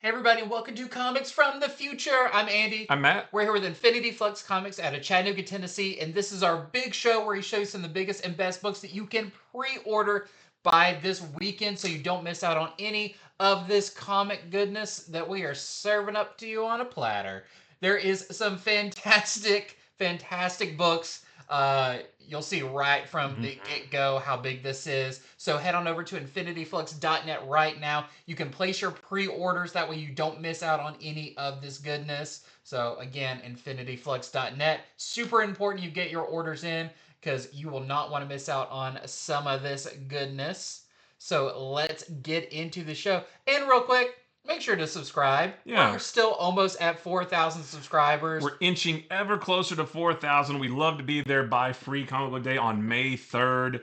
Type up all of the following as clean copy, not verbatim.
Hey everybody, and welcome to Comics from the Future. I'm Andy. I'm Matt. We're here with Infinity Flux Comics out of Chattanooga, Tennessee, and this is our big show where he shows some of the biggest and best books that you can pre-order by this weekend so you don't miss out on any of this comic goodness that we are serving up to you on a platter. There is some fantastic books. You'll see right from the get-go how big this is. So head on over to infinityflux.net right now. You can place your pre-orders. That way you don't miss out on any of this goodness. So again, infinityflux.net. Super important you get your orders in because you will not want to miss out on some of this goodness. So let's get into the show. And real quick, make sure to subscribe. Yeah. We're still almost at 4,000 subscribers. We're inching ever closer to 4,000. We'd love to be there by Free Comic Book Day on May 3rd.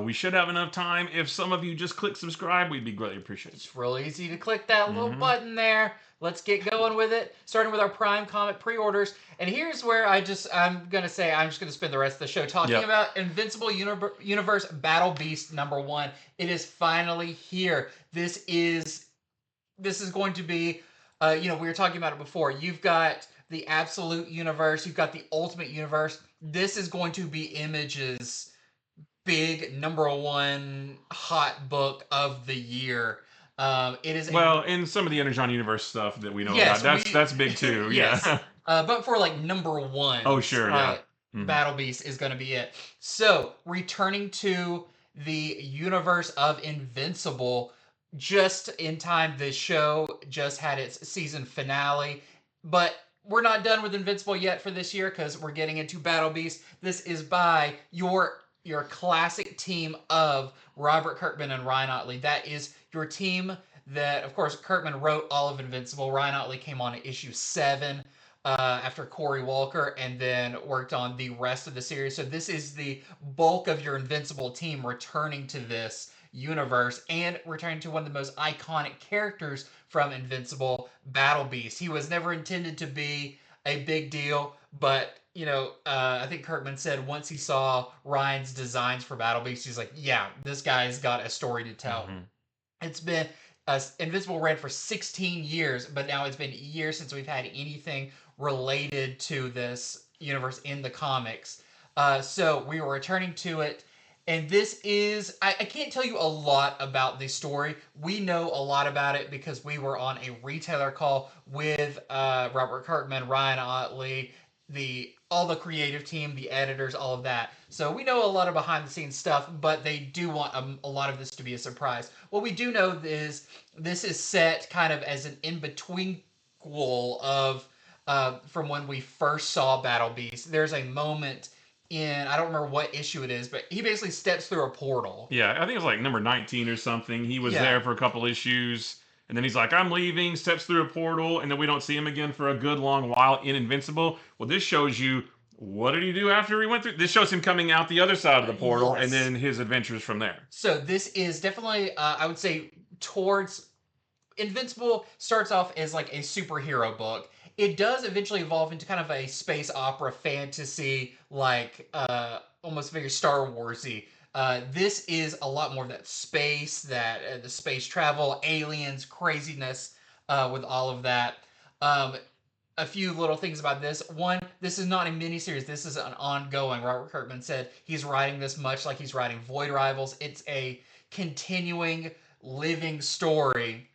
We should have enough time. If some of you just click subscribe, we'd be greatly appreciated. It's real easy to click that little button there. Let's get going with it. Starting with our Prime Comic pre-orders. And here's where I'm just going to spend the rest of the show talking about Invincible Universe Battle Beast #1. It is finally here. This is going to be, we were talking about it before. You've got the Absolute Universe. You've got the Ultimate Universe. This is going to be Image's big #1 hot book of the year. It is in some of the Energon Universe stuff that we know about, that's big too. Yes. Yeah. But for like #1. Oh sure, yeah. Battle Beast is going to be it. So returning to the universe of Invincible, just in time. The show just had its season finale, but we're not done with Invincible yet for this year because we're getting into Battle Beast. This is by your classic team of Robert Kirkman and Ryan Ottley. That is your team that, of course, Kirkman wrote all of Invincible. Ryan Ottley came on at issue 7 after Corey Walker and then worked on the rest of the series. So this is the bulk of your Invincible team returning to this universe and returning to one of the most iconic characters from Invincible, Battle Beast. He was never intended to be a big deal, but I think Kirkman said once he saw Ryan's designs for Battle Beast, he's like, yeah, this guy's got a story to tell. It's been Invincible ran for 16 years, but now it's been years since we've had anything related to this universe in the comics. So we were returning to it. And this is, I can't tell you a lot about the story. We know a lot about it because we were on a retailer call with Robert Kirkman, Ryan Ottley, all the creative team, the editors, all of that. So we know a lot of behind the scenes stuff, but they do want a lot of this to be a surprise. What we do know is this is set kind of as an in-between of from when we first saw Battle Beast. There's a moment I don't remember what issue it is, but he basically steps through a portal. Yeah, I think it was like number 19 or something. He was there for a couple issues, and then he's like, I'm leaving, steps through a portal, and then we don't see him again for a good long while in Invincible. Well, this shows you, what did he do after he went through? This shows him coming out the other side of the portal, and then his adventures from there. So this is definitely, I would say, towards... Invincible starts off as like a superhero book. It does eventually evolve into kind of a space opera fantasy, like almost very Star Warsy. This is a lot more of that space, the space travel, aliens, craziness with all of that. A few little things about this. One, this is not a miniseries. This is an ongoing. Robert Kirkman said he's writing this much like he's writing Void Rivals. It's a continuing, living story.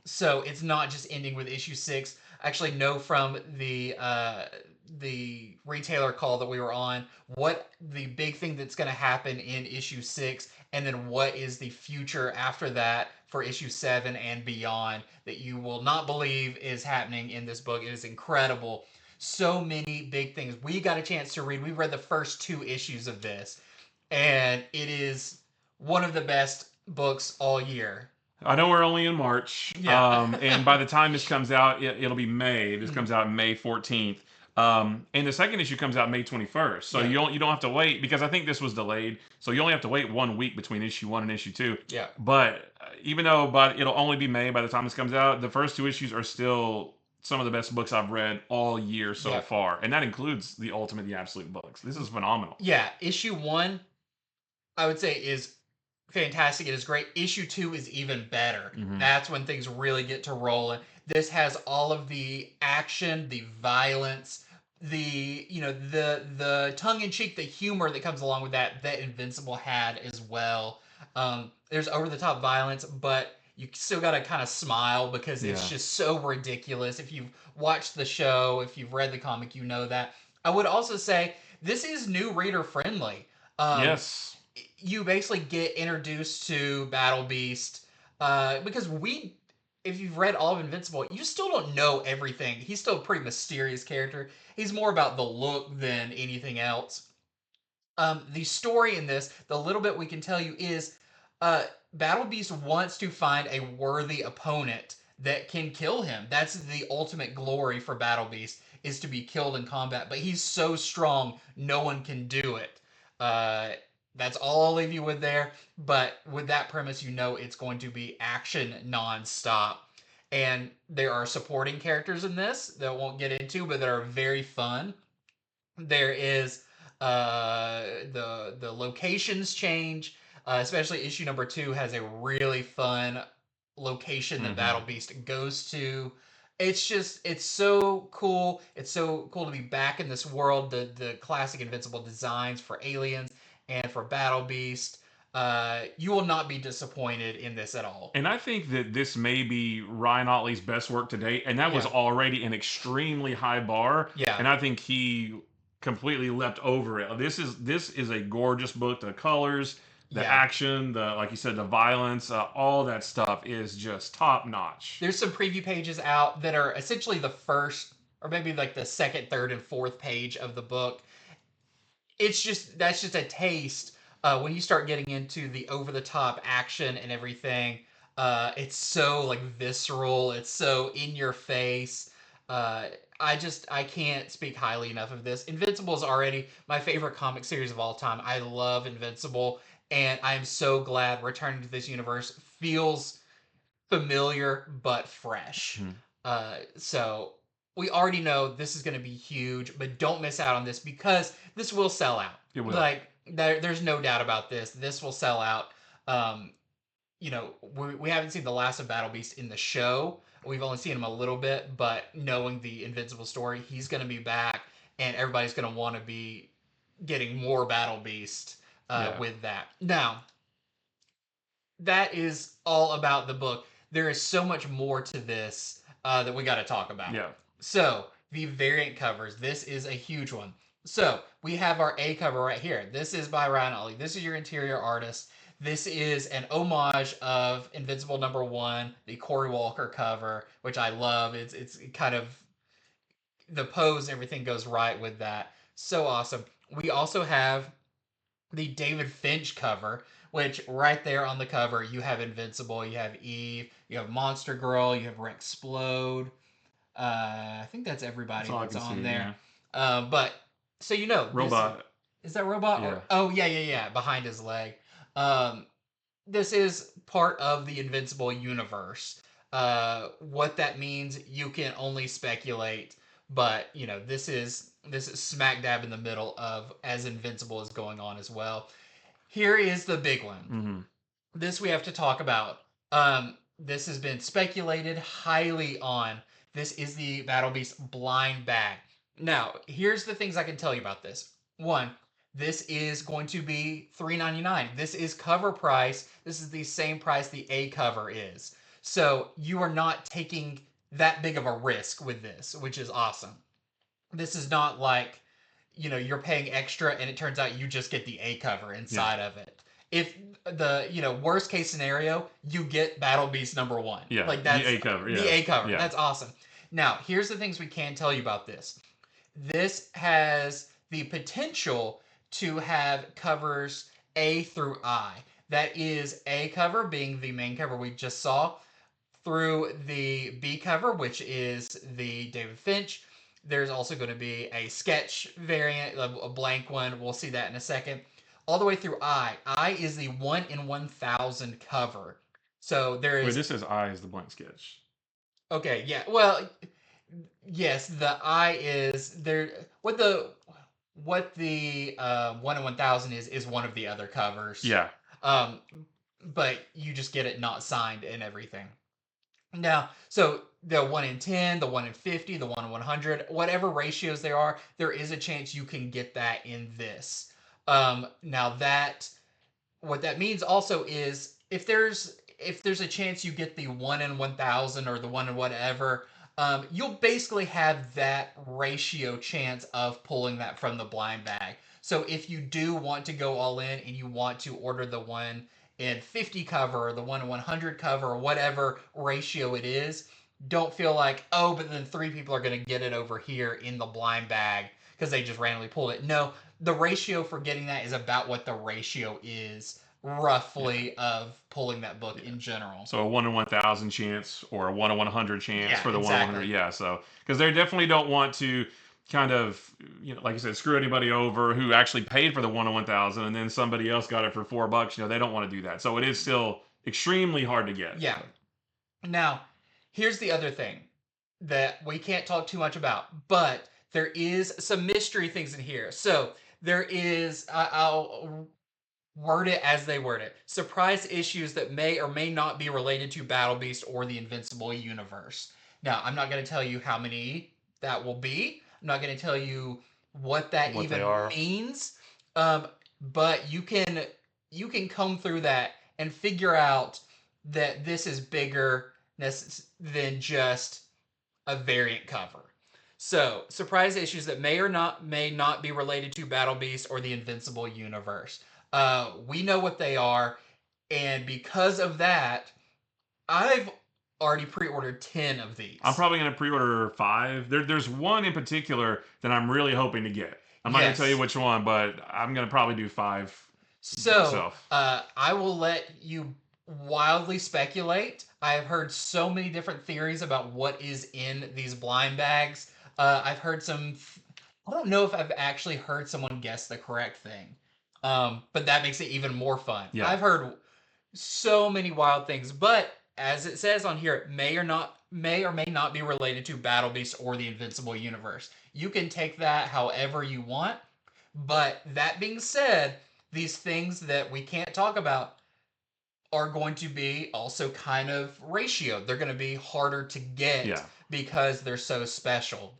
So it's not just ending with issue 6. I actually know from the retailer call that we were on what the big thing that's going to happen in issue 6, and then what is the future after that for issue 7 and beyond that you will not believe is happening in this book. It is incredible. So many big things. We got a chance to read. We read the first 2 issues of this, and it is one of the best books all year. I know we're only in March, and by the time this comes out, it'll be May. This comes out May 14th, and the second issue comes out May 21st. So you don't have to wait, because I think this was delayed. So you only have to wait 1 week between issue 1 and issue 2. Yeah. But even though, it'll only be May by the time this comes out, the first 2 issues are still some of the best books I've read all year so far, and that includes the Ultimate, the Absolute books. This is phenomenal. Yeah, issue 1, I would say, is fantastic. It is great. Issue 2 is even better. Mm-hmm. That's when things really get to rolling. This has all of the action, the violence, the tongue in cheek, the humor that comes along with that Invincible had as well. There's over the top violence, but you still gotta kind of smile because it's just so ridiculous. If you've watched the show, if you've read the comic, you know that. I would also say this is new reader friendly. Yes. You basically get introduced to Battle Beast because if you've read all of Invincible, you still don't know everything. He's still a pretty mysterious character. He's more about the look than anything else. The story in this, the little bit we can tell you is Battle Beast wants to find a worthy opponent that can kill him. That's the ultimate glory for Battle Beast, is to be killed in combat. But he's so strong, no one can do it. Uh, that's all I'll leave you with there. But with that premise, you know it's going to be action nonstop. And there are supporting characters in this that I won't get into, but that are very fun. There is the locations change, especially issue number 2 has a really fun location that Battle Beast goes to. It's so cool. It's so cool to be back in this world. The classic Invincible designs for aliens and for Battle Beast. You will not be disappointed in this at all. And I think that this may be Ryan Otley's best work to date, and that was already an extremely high bar. Yeah. And I think he completely leapt over it. This is a gorgeous book. The colors, the action, like you said, the violence, all that stuff is just top notch. There's some preview pages out that are essentially the first, or maybe like the second, third, and fourth page of the book. That's just a taste. When you start getting into the over the top action and everything, it's so like visceral. It's so in your face. I can't speak highly enough of this. Invincible is already my favorite comic series of all time. I love Invincible, and I am so glad returning to this universe feels familiar but fresh. So we already know this is going to be huge, but don't miss out on this because this will sell out. It will. Like there's no doubt about this. This will sell out. We haven't seen the last of Battle Beast in the show. We've only seen him a little bit, but knowing the Invincible story, he's going to be back, and everybody's going to want to be getting more Battle Beast with that. Now, that is all about the book. There is so much more to this that we got to talk about. Yeah. So, the variant covers. This is a huge one. So, we have our A cover right here. This is by Ryan Otley. This is your interior artist. This is an homage of Invincible #1, the Cory Walker cover, which I love. It's kind of the pose, everything goes right with that. So awesome. We also have the David Finch cover, which right there on the cover, you have Invincible, you have Eve, you have Monster Girl, you have Rexplode. I think that's everybody that's on there. Yeah. But so you know, Robot. Is that Robot? Yeah. Or, oh yeah, behind his leg. This is part of the Invincible universe. What that means, you can only speculate. But you know, this is smack dab in the middle of as Invincible is going on as well. Here is the big one. This we have to talk about. This has been speculated highly on. This is the Battle Beast blind bag. Now, here's the things I can tell you about this. One, this is going to be $3.99. This is cover price. This is the same price the A cover is. So you are not taking that big of a risk with this, which is awesome. This is not like, you know, you're paying extra and it turns out you just get the A cover inside of it. If the, worst case scenario, you get Battle Beast #1. Yeah, like that's the A cover. Yeah. The A cover. Yeah. That's awesome. Now, here's the things we can tell you about this. This has the potential to have covers A through I. That is A cover being the main cover we just saw, through the B cover, which is the David Finch. There's also going to be a sketch variant, a blank one. We'll see that in a second. All the way through I. I is the 1 in 1,000 cover. So there is... Wait, this says I is the blank sketch. Okay, yeah. Well, yes, the I is there. What the 1 in 1,000 is one of the other covers. Yeah. but you just get it not signed and everything. Now, so the 1 in 10, the 1 in 50, the 1 in 100, whatever ratios there are, there is a chance you can get that in this. Now that what that means also is if there's a chance you get the 1 in 1,000 or the 1 in whatever, you'll basically have that ratio chance of pulling that from the blind bag. So if you do want to go all in and you want to order the 1 in 50 cover or the 1 in 100 cover or whatever ratio it is, don't feel like, oh, but then 3 people are going to get it over here in the blind bag because they just randomly pulled it. No, the ratio for getting that is about what the ratio is roughly of pulling that book in general. So a 1 in 1,000 chance or a 1 in 100 chance for the 1 in 100. Exactly. Yeah, so because they definitely don't want to kind of, like I said, screw anybody over who actually paid for the 1 in 1,000 and then somebody else got it for $4. They don't want to do that. So it is still extremely hard to get. Yeah. Now, here's the other thing that we can't talk too much about, but there is some mystery things in here. So there is, I'll word it as they word it, surprise issues that may or may not be related to Battle Beast or the Invincible universe. Now, I'm not going to tell you how many that will be. I'm not going to tell you what that What even they are. means. But you can comb through that and figure out that this is bigger than just a variant cover. So, surprise issues that may not be related to Battle Beast or the Invincible universe. We know what they are, and because of that, I've already pre-ordered 10 of these. I'm probably going to pre-order 5. There's one in particular that I'm really hoping to get. I'm not going to tell you which one, but I'm going to probably do 5. So, I will let you wildly speculate. I've heard so many different theories about what is in these blind bags. I've heard some. I don't know if I've actually heard someone guess the correct thing, but that makes it even more fun. Yeah. I've heard so many wild things, but as it says on here, it may or may not be related to Battle Beast or the Invincible universe. You can take that however you want, but that being said, these things that we can't talk about are going to be also kind of ratioed. They're going to be harder to get because they're so special.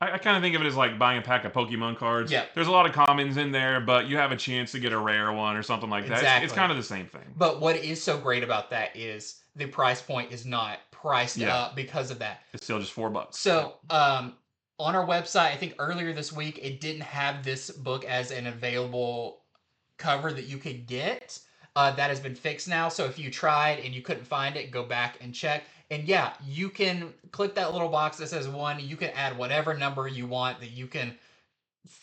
I kind of think of it as like buying a pack of Pokemon cards. Yeah. There's a lot of commons in there, but you have a chance to get a rare one or something like that. Exactly. It's kind of the same thing. But what is so great about that is the price point is not priced up because of that. It's still just $4. So, on our website, I think earlier this week, it didn't have this book as an available cover that you could get. That has been fixed now. So if you tried and you couldn't find it, go back and check. And yeah, you can click that little box that says 1. You can add whatever number you want that you can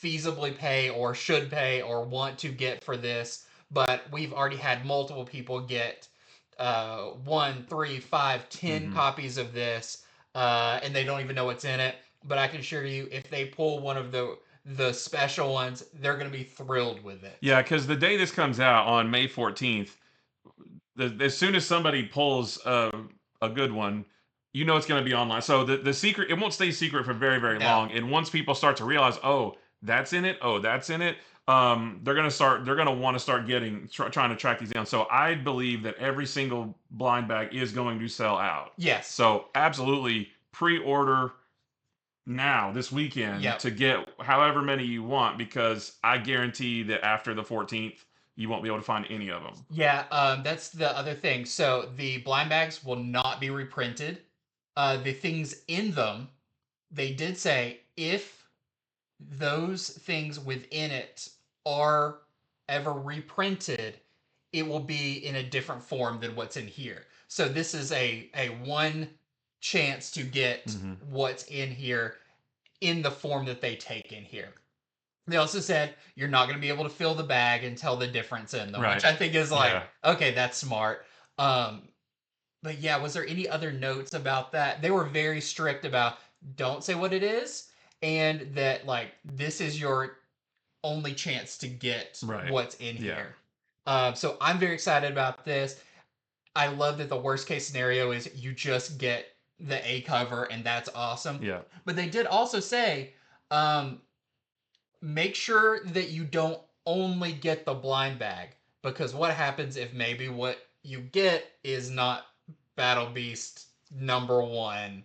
feasibly pay or should pay or want to get for this. But we've already had multiple people get 1, 3, 5, 10 copies of this, and they don't even know what's in it. But I can assure you, if they pull one of the special ones, they're going to be thrilled with it. Yeah, because the day this comes out on May 14th, as soon as somebody pulls a good one, you know it's going to be online. So the secret, it won't stay secret for very, very long. And once people start to realize, oh, that's in it, oh, that's in it, they're going to want to start trying to track these down. So I believe that every single blind bag is going to sell out. Yes. So absolutely pre-order now this weekend to get however many you want, because I guarantee that after the 14th you won't be able to find any of them. Yeah, that's the other thing. So the blind bags will not be reprinted. The things in them, they did say if those things within it are ever reprinted, it will be in a different form than what's in here. So this is a one chance to get what's in here in the form that they take in here. They also said you're not going to be able to fill the bag and tell the difference in them, which I think is like, okay, that's smart. But yeah, was there any other notes about that? They were very strict about don't say what it is, and that like this is your only chance to get what's in here. So I'm very excited about this. I love that the worst case scenario is you just get the A cover, and that's awesome. Yeah. But they did also say, make sure that you don't only get the blind bag, because what happens if maybe what you get is not Battle Beast #1?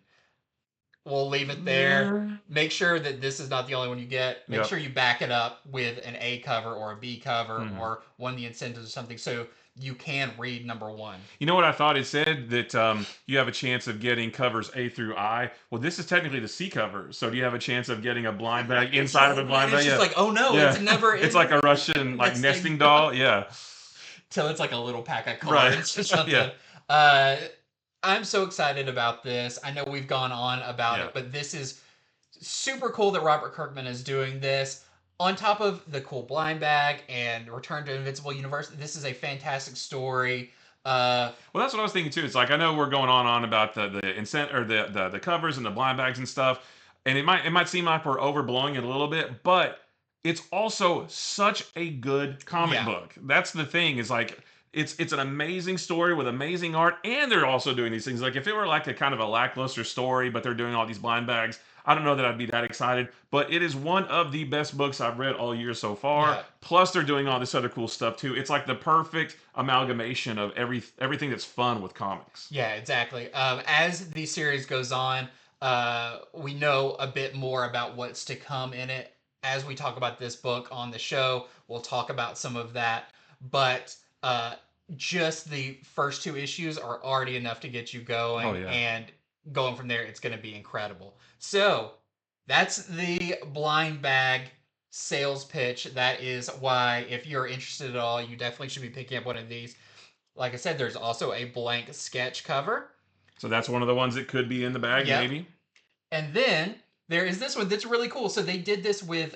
We'll leave it there. Make sure that this is not the only one you get. Make sure you back it up with an A cover or a B cover or one of the incentives or something so you can read #1. You know what I thought it said? That you have a chance of getting covers A through I. Well, this is technically the C cover. So do you have a chance of getting a blind bag inside of a blind bag? It's just like, oh no, it's never... It's like a Russian nesting doll. Yeah. Till it's like a little pack of cards or something. I'm so excited about this. I know we've gone on about it, but this is super cool that Robert Kirkman is doing this. On top of the cool blind bag and Return to Invincible Universe, this is a fantastic story. Well, that's what I was thinking too. It's like, I know we're going on about the covers and the blind bags and stuff, and it might seem like we're overblowing it a little bit, but it's also such a good comic book. That's the thing. Is like, it's an amazing story with amazing art, and they're also doing these things. Like, if it were like a kind of a lackluster story, but they're doing all these blind bags, I don't know that I'd be that excited. But it is one of the best books I've read all year so far. Yeah. Plus, they're doing all this other cool stuff too. It's like the perfect amalgamation of everything that's fun with comics. Yeah, exactly. As the series goes on, we know a bit more about what's to come in it. As we talk about this book on the show, we'll talk about some of that. But just the first 2 issues are already enough to get you going. Oh, yeah. And going from there, it's going to be incredible. So that's the blind bag sales pitch. That is why, if you're interested at all, you definitely should be picking up one of these. Like I said, there's also a blank sketch cover. So that's one of the ones that could be in the bag, maybe. And then there is this one that's really cool. So they did this with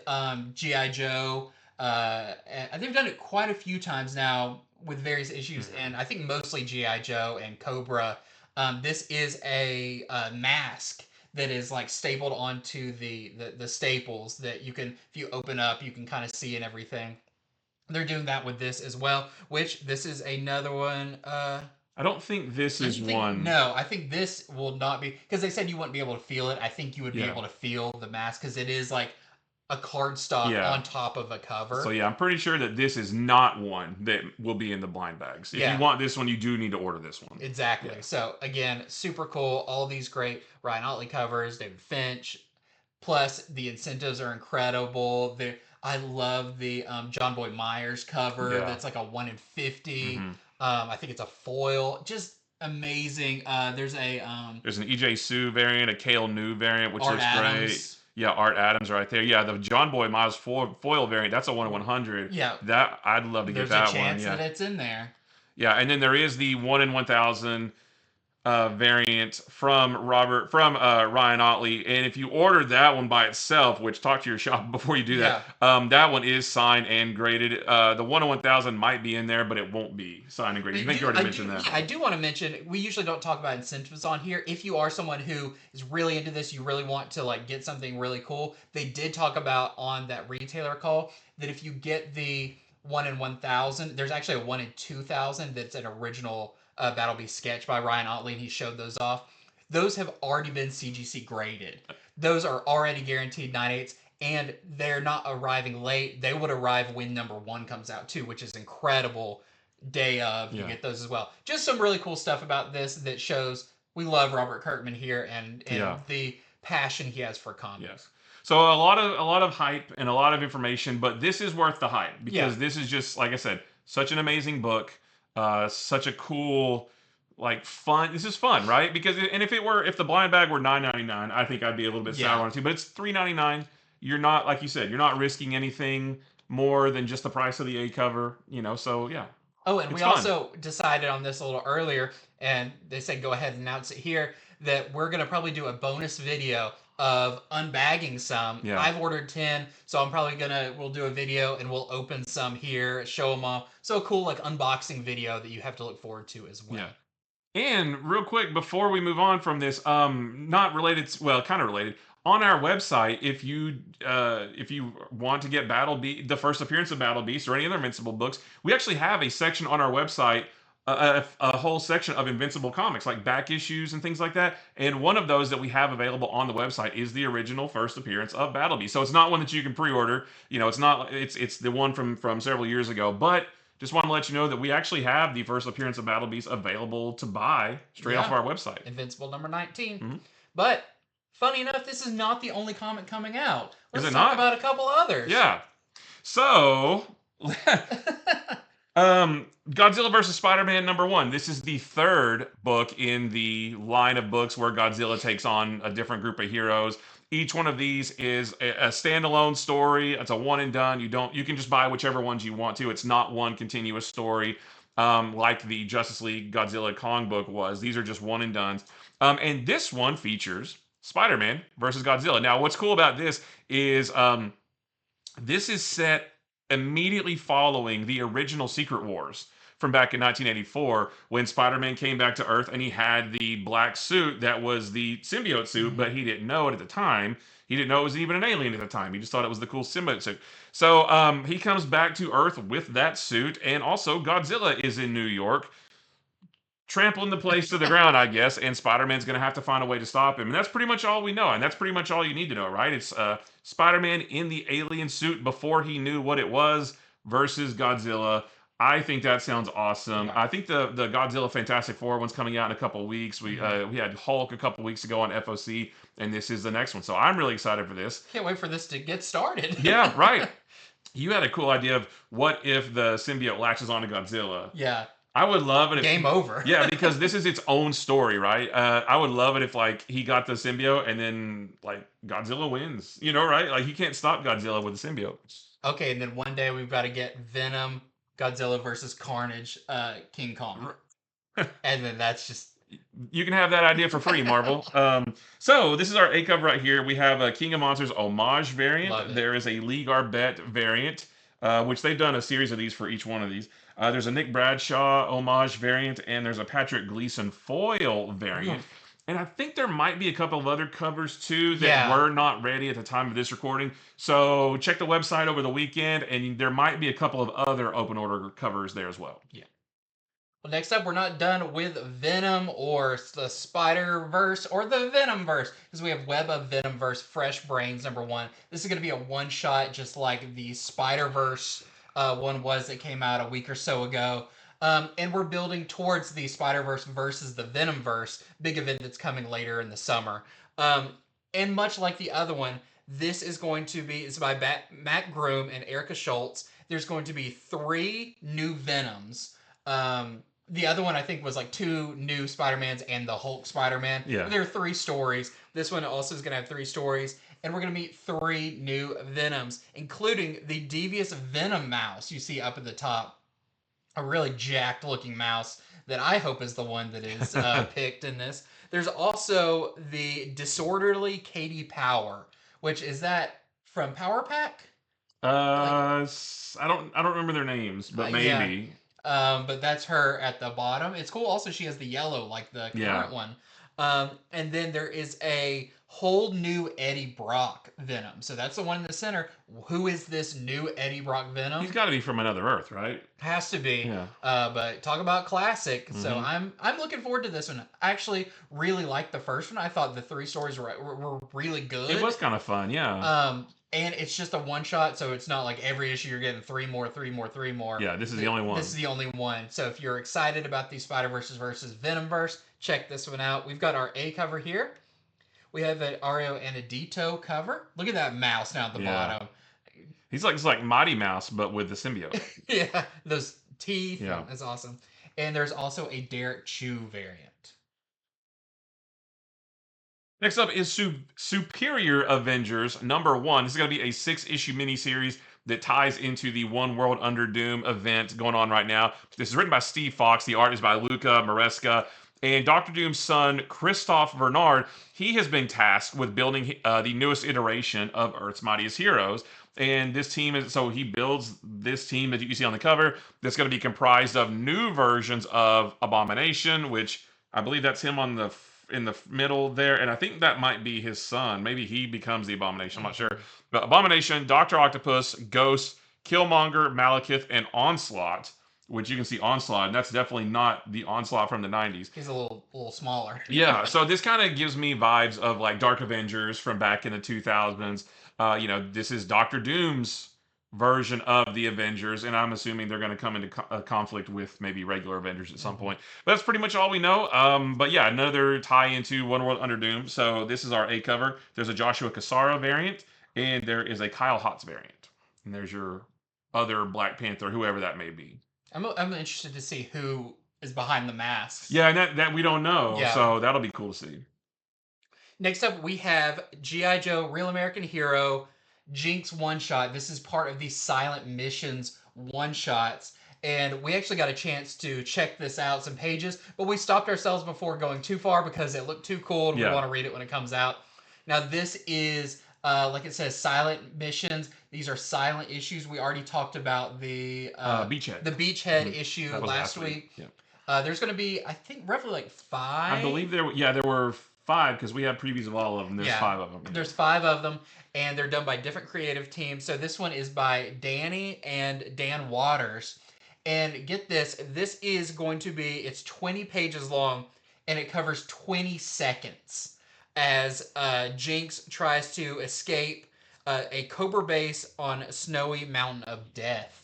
G.I. Joe. And they've done it quite a few times now with various issues, and I think mostly G.I. Joe and Cobra. This is a mask that is like stapled onto the staples that you can, if you open up, you can kind of see and everything. They're doing that with this as well, which this is another one. I don't think this is one. No, I think this will not be, because they said you wouldn't be able to feel it. I think you would be able to feel the mask, because it is like a cardstock on top of a cover. So yeah, I'm pretty sure that this is not one that will be in the blind bags. If you want this one, you do need to order this one. Exactly. Yeah. So again, super cool. All these great Ryan Ottley covers, David Finch. Plus the incentives are incredible. I love the John Boy Myers cover. That's like a 1 in 50. I think it's a foil. Just amazing. There's an EJ Sue variant, a Cale New variant, which looks great. Yeah, Art Adams right there. Yeah, the John Boy Miles foil variant, that's a 1 in 100. Yeah. That, I'd love to get that one. There's a chance that it's in there. Yeah, and then there is the 1 in 1,000 variant from Ryan Ottley. And if you order that one by itself, which, talk to your shop before you do that, that one is signed and graded. The 1 in 1,000 might be in there, but it won't be signed and graded. I think you already mentioned that. Yeah, I do want to mention, we usually don't talk about incentives on here. If you are someone who is really into this, you really want to like get something really cool, they did talk about on that retailer call that if you get the 1 in 1,000, there's actually a 1 in 2,000 that's an original Battle Beast sketch by Ryan Ottley, and he showed those off. Those have already been CGC graded. Those are already guaranteed 9/8, and they're not arriving late. They would arrive when #1 comes out too, which is incredible. Day of, you get those as well. Just some really cool stuff about this that shows we love Robert Kirkman here and the passion he has for comics. Yes. So a lot of hype and a lot of information, but this is worth the hype because this is just, like I said, such an amazing book. Such a cool, like, fun. This is fun, right? Because if the blind bag were $9.99, I think I'd be a little bit sour on it too. But it's $3.99. You're not, like you said, you're not risking anything more than just the price of the A cover. So yeah. Oh, and we also decided on this a little earlier, and they said go ahead and announce it here, that we're gonna probably do a bonus video of unbagging some. I've ordered 10, so we'll do a video and we'll open some here, show them off. So a cool like unboxing video that you have to look forward to as well. Yeah. And real quick before we move on from this, not related, well, kind of related. On our website, if you want to get the first appearance of Battle Beast or any other Invincible books, we actually have a section on our website. A whole section of Invincible comics, like back issues and things like that. And one of those that we have available on the website is the original first appearance of Battle Beast. So it's not one that you can pre-order. It's not. It's the one from several years ago. But just want to let you know that we actually have the first appearance of Battle Beast available to buy straight off of our website. Invincible number 19. Mm-hmm. But funny enough, this is not the only comic coming out. Let's Is it talk not? about a couple others. Yeah. So, Godzilla vs. Spider-Man number 1. This is the third book in the line of books where Godzilla takes on a different group of heroes. Each one of these is a standalone story. It's a one and done. You can just buy whichever ones you want to. It's not one continuous story like the Justice League Godzilla Kong book was. These are just one and done. And this one features Spider-Man versus Godzilla. Now, what's cool about this is this is set immediately following the original Secret Wars from back in 1984 when Spider-Man came back to Earth and he had the black suit that was the symbiote suit, but he didn't know it at the time. He didn't know it was even an alien at the time. He just thought it was the cool symbiote suit. So he comes back to Earth with that suit, and also Godzilla is in New York, trampling the place to the ground, I guess, and Spider-Man's going to have to find a way to stop him. And that's pretty much all we know, and that's pretty much all you need to know, right? It's Spider-Man in the alien suit before he knew what it was versus Godzilla. I think that sounds awesome. I think the Godzilla Fantastic Four one's coming out in a couple of weeks. We had Hulk a couple of weeks ago on FOC, and this is the next one. So I'm really excited for this. Can't wait for this to get started. Yeah, right. You had a cool idea of what if the symbiote latches onto Godzilla. Yeah. I would love it if... Game over. Yeah, because this is its own story, right? I would love it if, like, he got the symbiote and then, like, Godzilla wins. You know, right? Like, he can't stop Godzilla with the symbiote. Okay, and then one day we've got to get Venom, Godzilla versus Carnage, King Kong. And then that's just... You can have that idea for free, Marvel. So this is our A cover right here. We have a King of Monsters homage variant. There is a Lee Garbett variant, which they've done a series of these for each one of these. There's a Nick Bradshaw homage variant, and there's a Patrick Gleason foil variant. And I think there might be a couple of other covers, too, that were not ready at the time of this recording. So check the website over the weekend, and there might be a couple of other open order covers there as well. Yeah. Well, next up, we're not done with Venom or the Spider-Verse or the VenomVerse, because we have Web of VenomVerse Fresh Brains number 1. This is going to be a one-shot, just like the Spider-Verse one was that came out a week or so ago. And we're building towards the Spider-Verse versus the VenomVerse, big event that's coming later in the summer. And much like the other one, this is going to be, it's by Matt Groom and Erica Schultz. There's going to be 3 new Venoms. The other one, I think, was like 2 new Spider-Mans and the Hulk Spider-Man. Yeah. There are 3 stories. This one also is going to have 3 stories. And we're going to meet 3 new Venoms, including the devious Venom mouse you see up at the top. A really jacked-looking mouse that I hope is the one that is picked in this. There's also the disorderly Katie Power, which is that from Power Pack? I don't remember their names, but maybe. Yeah. But that's her at the bottom. It's cool. Also, she has the yellow like the current one. And then there is a whole new Eddie Brock Venom. So that's the one in the center. Who is this new Eddie Brock Venom? He's got to be from another Earth, right? Has to be. Yeah. But talk about classic. So I'm looking forward to this one. I actually really liked the first one. I thought the 3 stories were really good. It was kind of fun, yeah. And it's just a one-shot, so it's not like every issue you're getting 3 more. Yeah, this is the only one. This is the only one. So if you're excited about the Spider-Verse versus VenomVerse, check this one out. We've got our A cover here. We have an Ario Anedito cover. Look at that mouse down at the bottom. He's like Mighty Mouse, but with the symbiote. Yeah, those teeth. Yeah. That's awesome. And there's also a Derek Chew variant. Next up is Superior Avengers number 1. This is going to be a 6-issue miniseries that ties into the One World Under Doom event going on right now. This is written by Steve Fox. The art is by Luca Maresca. And Dr. Doom's son, Christophe Bernard, he has been tasked with building the newest iteration of Earth's Mightiest Heroes. And this team he builds this team that you see on the cover that's going to be comprised of new versions of Abomination, which I believe that's him in the middle there. And I think that might be his son. Maybe he becomes the Abomination. I'm not sure. But Abomination, Dr. Octopus, Ghost, Killmonger, Malekith, and Onslaught. Which you can see Onslaught, and that's definitely not the Onslaught from the 90s. He's a little smaller. Yeah, so this kind of gives me vibes of like Dark Avengers from back in the 2000s. This is Doctor Doom's version of the Avengers, and I'm assuming they're going to come into conflict with maybe regular Avengers at some point. But that's pretty much all we know. But yeah, another tie into One World Under Doom. So this is our A cover. There's a Joshua Cassara variant, and there is a Kyle Hotz variant. And there's your other Black Panther, whoever that may be. I'm interested to see who is behind the masks. Yeah, and that we don't know, Yeah. so that'll be cool to see. Next up, we have G.I. Joe Real American Hero Jinx one-shot. This is part of the Silent Missions one-shots. And we actually got a chance to check this out, some pages, but we stopped ourselves before going too far because it looked too cool and we want to read it when it comes out. Now, this is, like it says, Silent Missions. These are silent issues. We already talked about the Beachhead. The Beachhead issue last week. Yeah. There's going to be, I think, roughly like 5. I believe there were 5 because we have previews of all of them. There's 5 of them. There's 5 of them, and they're done by different creative teams. So this one is by Danny and Dan Waters. And get this, this is going to be, it's 20 pages long, and it covers 20 seconds as Jinx tries to escape a Cobra base on Snowy Mountain of Death.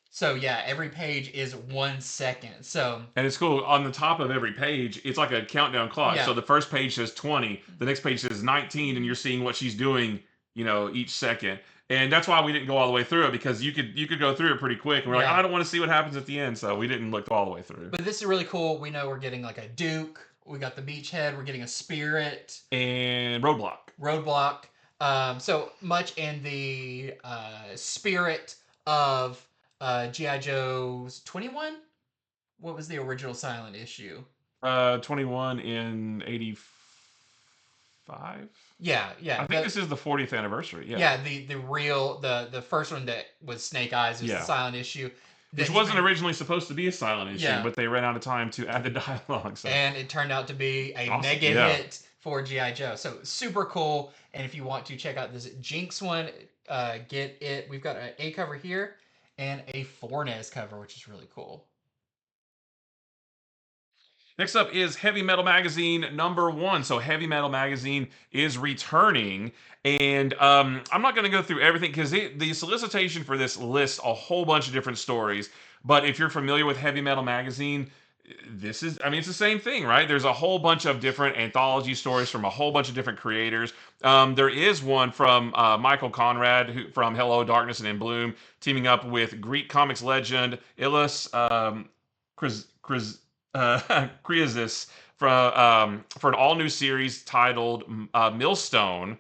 So yeah, every page is 1 second. So and it's cool. On the top of every page, it's like a countdown clock. So the first page says 20, the next page says 19, and you're seeing what she's doing, each second. And that's why we didn't go all the way through it, because you could go through it pretty quick. And we're like, I don't want to see what happens at the end, so we didn't look all the way through. But this is really cool. We know we're getting like a Duke. We got the Beachhead. We're getting a Spirit. And Roadblock. So much in the spirit of G.I. Joe's 21? What was the original silent issue? 21 in 85? Yeah. I think this is the 40th anniversary. Yeah, the real, the first one that was Snake Eyes was the silent issue. Which wasn't originally supposed to be a silent issue, but they ran out of time to add the dialogue. So. And it turned out to be a mega hit for G.I. Joe. So super cool. And if you want to check out this Jinx one, get it. We've got an A cover here and a Fornes cover, which is really cool. Next up is Heavy Metal Magazine #1. So Heavy Metal Magazine is returning, and I'm not going to go through everything because the solicitation for this lists a whole bunch of different stories. But if you're familiar with Heavy Metal Magazine, it's the same thing, right? There's a whole bunch of different anthology stories from a whole bunch of different creators. There is one from Michael Conrad from Hello, Darkness, and In Bloom, teaming up with Greek comics legend Ilis Kriazis for an all-new series titled Millstone.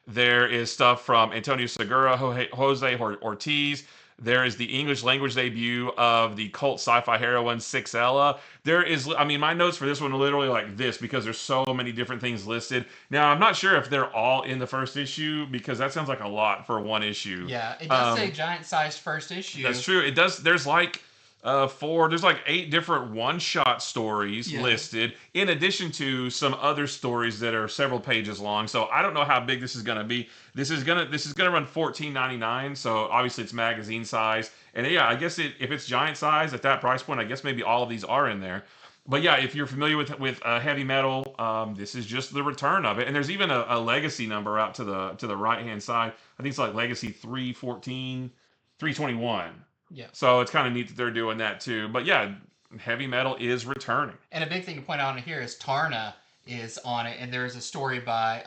There is stuff from Antonio Segura, Jose Ortiz. There is the English language debut of the cult sci-fi heroine Sixella. There is, my notes for this one are literally like this because there's so many different things listed. Now, I'm not sure if they're all in the first issue because that sounds like a lot for one issue. Yeah, it does say giant-sized first issue. That's true. It does. There's like 8 different one-shot stories listed, in addition to some other stories that are several pages long. So I don't know how big this is going to be. This is gonna run $14.99. So obviously it's magazine size, and yeah, I guess if it's giant size at that price point, I guess maybe all of these are in there. But yeah, if you're familiar with heavy metal, this is just the return of it. And there's even a legacy number out to the right hand side. I think it's like Legacy 314, 321. Yeah. So it's kind of neat that they're doing that too. But yeah, heavy metal is returning. And a big thing to point out here is Tarna is on it, and there's a story by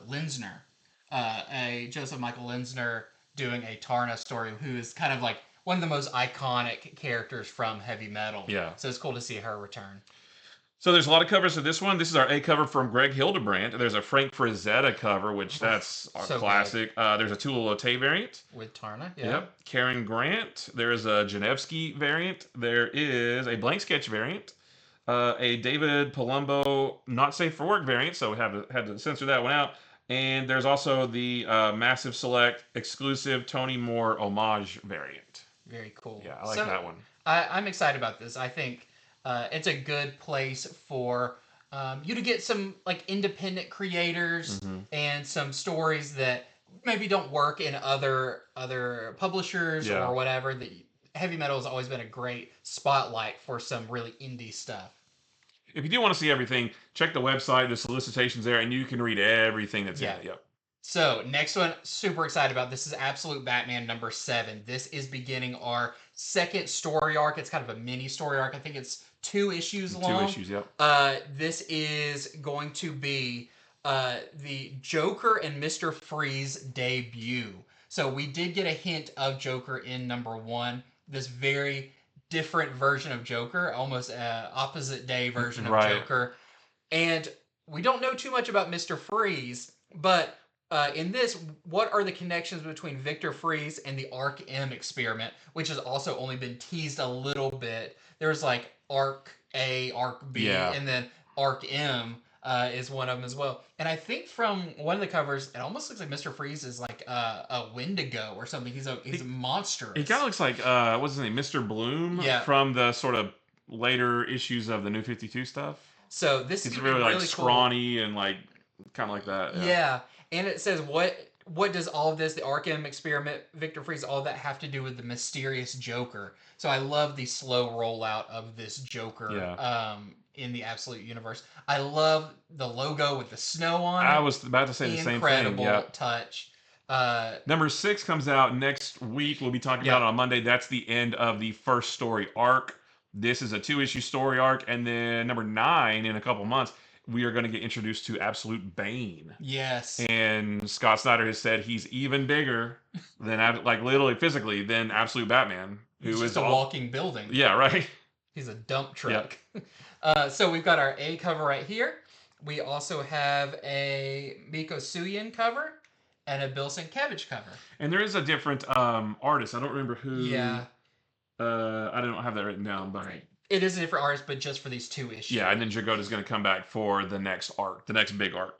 Linsner, a Joseph Michael Linsner doing a Tarna story, who is kind of like one of the most iconic characters from heavy metal. Yeah. So it's cool to see her return. So there's a lot of covers of this one. This is our A cover from Greg Hildebrandt. There's a Frank Frazetta cover, which that's our classic. There's a Tula Lotay variant. With Tarna, yeah. Yep. Karen Grant. There's a Janevsky variant. There is a Blank Sketch variant. A David Palumbo Not Safe for Work variant, so we had to censor that one out. And there's also the Massive Select exclusive Tony Moore homage variant. Very cool. Yeah, I like that one. I'm excited about this. I think it's a good place for you to get some like independent creators and some stories that maybe don't work in other publishers or whatever. The heavy metal has always been a great spotlight for some really indie stuff. If you do want to see everything, check the website. The solicitation's there, and you can read everything that's in it. Yep. So, next one, super excited about. This is Absolute Batman number 7. This is beginning our second story arc. It's kind of a mini story arc. I think it's 2 issues long. 2 issues, yep. This is going to be the Joker and Mr. Freeze debut. So, we did get a hint of Joker in number 1. This very different version of Joker, almost opposite day version of Joker. And we don't know too much about Mr. Freeze, but in this, what are the connections between Victor Freeze and the Arc M experiment, which has also only been teased a little bit? There's like Arc A, Arc B, and then Arc M is one of them as well. And I think from one of the covers, it almost looks like Mr. Freeze is like a Wendigo or something. He's a monstrous. He kind of looks like what's his name, Mr. Bloom, from the sort of later issues of the New 52 stuff. So this is really like cool. Scrawny and like kind of like that. Yeah. And it says what does all of this, the Arkham experiment, Victor Freeze, all that have to do with the mysterious Joker? So I love the slow rollout of this Joker in the Absolute Universe. I love the logo with the snow on it. I was about to say the same thing. Incredible touch. Number 6 comes out next week. We'll be talking about it on Monday. That's the end of the first story arc. This is a 2-issue story arc. And then number 9, in a couple months, we are going to get introduced to Absolute Bane. Yes. And Scott Snyder has said he's even bigger than, like literally physically, than Absolute Batman. He's just a walking building. Yeah, right. He's a dump truck. Yep. So we've got our A cover right here. We also have a Miko Suyin cover and a Bill Sienkiewicz cover. And there is a different artist. I don't remember who. Yeah. I don't have that written down, but it is a different artist, but just for these 2 issues. Yeah, and then Jagoda's going to come back for the next arc, the next big arc.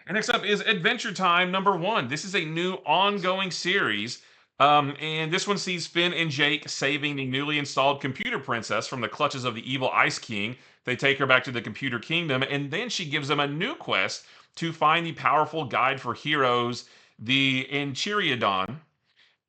And next up is Adventure Time number 1. This is a new ongoing series. And this one sees Finn and Jake saving the newly installed computer princess from the clutches of the evil Ice King. They take her back to the computer kingdom, and then she gives them a new quest to find the powerful guide for heroes, the Enchiriadon.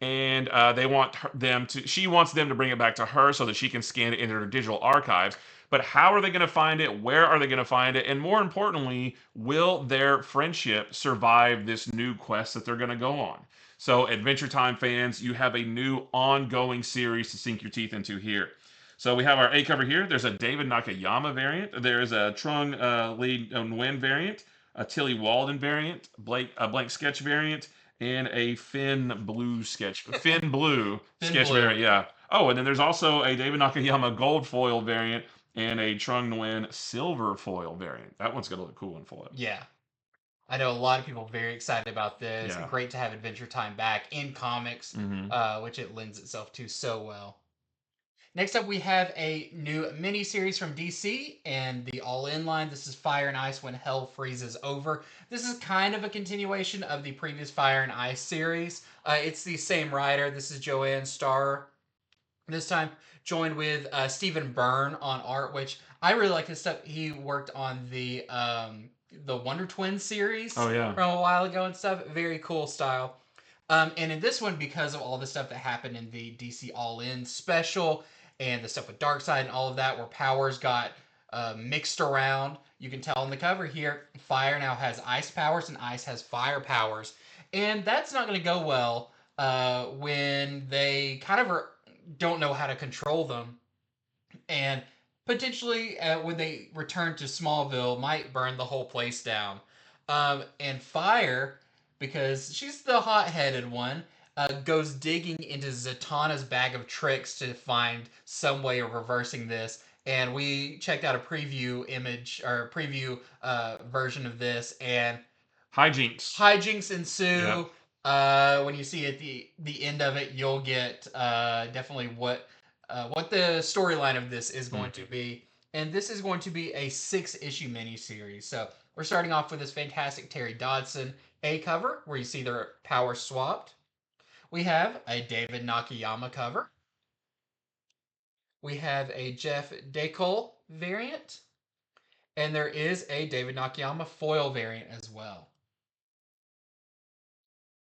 And they want them to. She wants them to bring it back to her so that she can scan it into her digital archives. But how are they going to find it? Where are they going to find it? And more importantly, will their friendship survive this new quest that they're going to go on? So, Adventure Time fans, you have a new ongoing series to sink your teeth into here. So we have our A cover here. There's a David Nakayama variant. There's a Trung Lee Nguyen variant, a Tilly Walden variant, a blank sketch variant, and a Finn Blue sketch variant, yeah. Oh, and then there's also a David Nakayama gold foil variant and a Trung Nguyen silver foil variant. That one's gonna look cool in foil. Yeah. I know a lot of people very excited about this. Yeah. Great to have Adventure Time back in comics, which it lends itself to so well. Next up, we have a new mini-series from DC and the All-In line. This is Fire and Ice When Hell Freezes Over. This is kind of a continuation of the previous Fire and Ice series. It's the same writer. This is Joanne Starr. This time, joined with Stephen Byrne on art, which I really like his stuff. He worked on the Wonder Twins series from a while ago and stuff. Very cool style. And in this one, because of all the stuff that happened in the DC All-In special, and the stuff with Darkseid and all of that, where powers got mixed around. You can tell on the cover here, Fire now has ice powers and Ice has fire powers. And that's not going to go well when they kind of don't know how to control them. And potentially, when they return to Smallville, might burn the whole place down. And Fire, because she's the hot-headed one, goes digging into Zatanna's bag of tricks to find some way of reversing this. And we checked out a preview image or preview version of this, and hijinks ensue. Yep. When you see at the end of it, you'll get definitely what the storyline of this is going to be. And this is going to be a 6-issue miniseries. So we're starting off with this fantastic Terry Dodson A cover where you see their powers swapped. We have a David Nakayama cover. We have a Jeff Dacole variant. And there is a David Nakayama foil variant as well.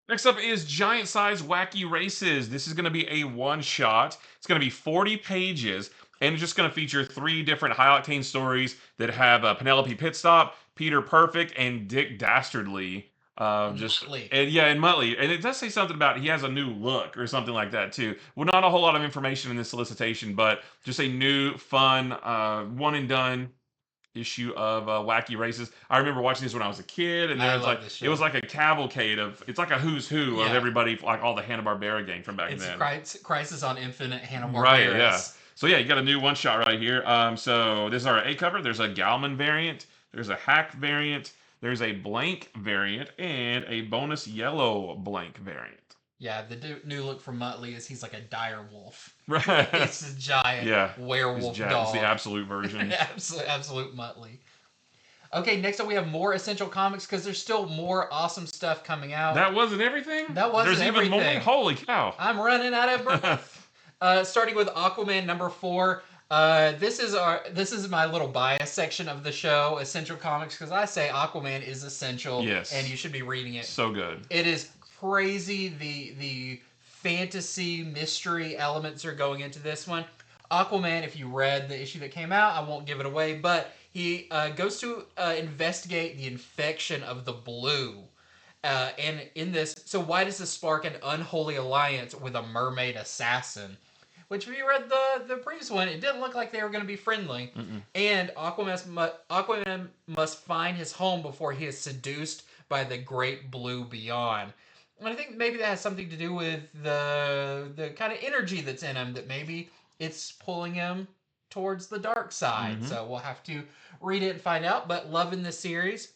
Next up is Giant Size Wacky Races. This is going to be a one-shot. It's going to be 40 pages. And it's just going to feature 3 different high-octane stories that have Penelope Pitstop, Peter Perfect, and Dick Dastardly. Muttley. And Muttley, and it does say something about he has a new look or something like that too. Well, not a whole lot of information in this solicitation, but just a new, fun, one and done issue of Wacky Races. I remember watching this when I was a kid, and there was like it was like a cavalcade of it's like a who's who of everybody, like all the Hanna-Barbera gang from back then. It's Crisis on Infinite Hanna-Barbera. Right, yeah. So yeah, you got a new one shot right here. So this is our A cover. There's a Galman variant. There's a Hack variant. There's a blank variant and a bonus yellow blank variant. Yeah, the new look for Muttley is he's like a dire wolf. Right. It's a giant werewolf dog. It's the absolute version. absolute Muttley. Okay, next up we have more Essential Comics because there's still more awesome stuff coming out. That wasn't everything? That wasn't everything. There's even more? Holy cow. I'm running out of breath. Starting with Aquaman number 4. This is my little bias section of the show, Essential Comics, because I say Aquaman is essential. Yes. And you should be reading it. So good. It is crazy. The fantasy mystery elements are going into this one. Aquaman, if you read the issue that came out, I won't give it away, but he goes to investigate the infection of the blue. And in this, so why does this spark an unholy alliance with a mermaid assassin? Which, if you read the previous one, it didn't look like they were going to be friendly. Mm-mm. And Aquaman must find his home before he is seduced by the great blue beyond. And I think maybe that has something to do with the kind of energy that's in him, that maybe it's pulling him towards the dark side. Mm-hmm. So we'll have to read it and find out. But loving this series.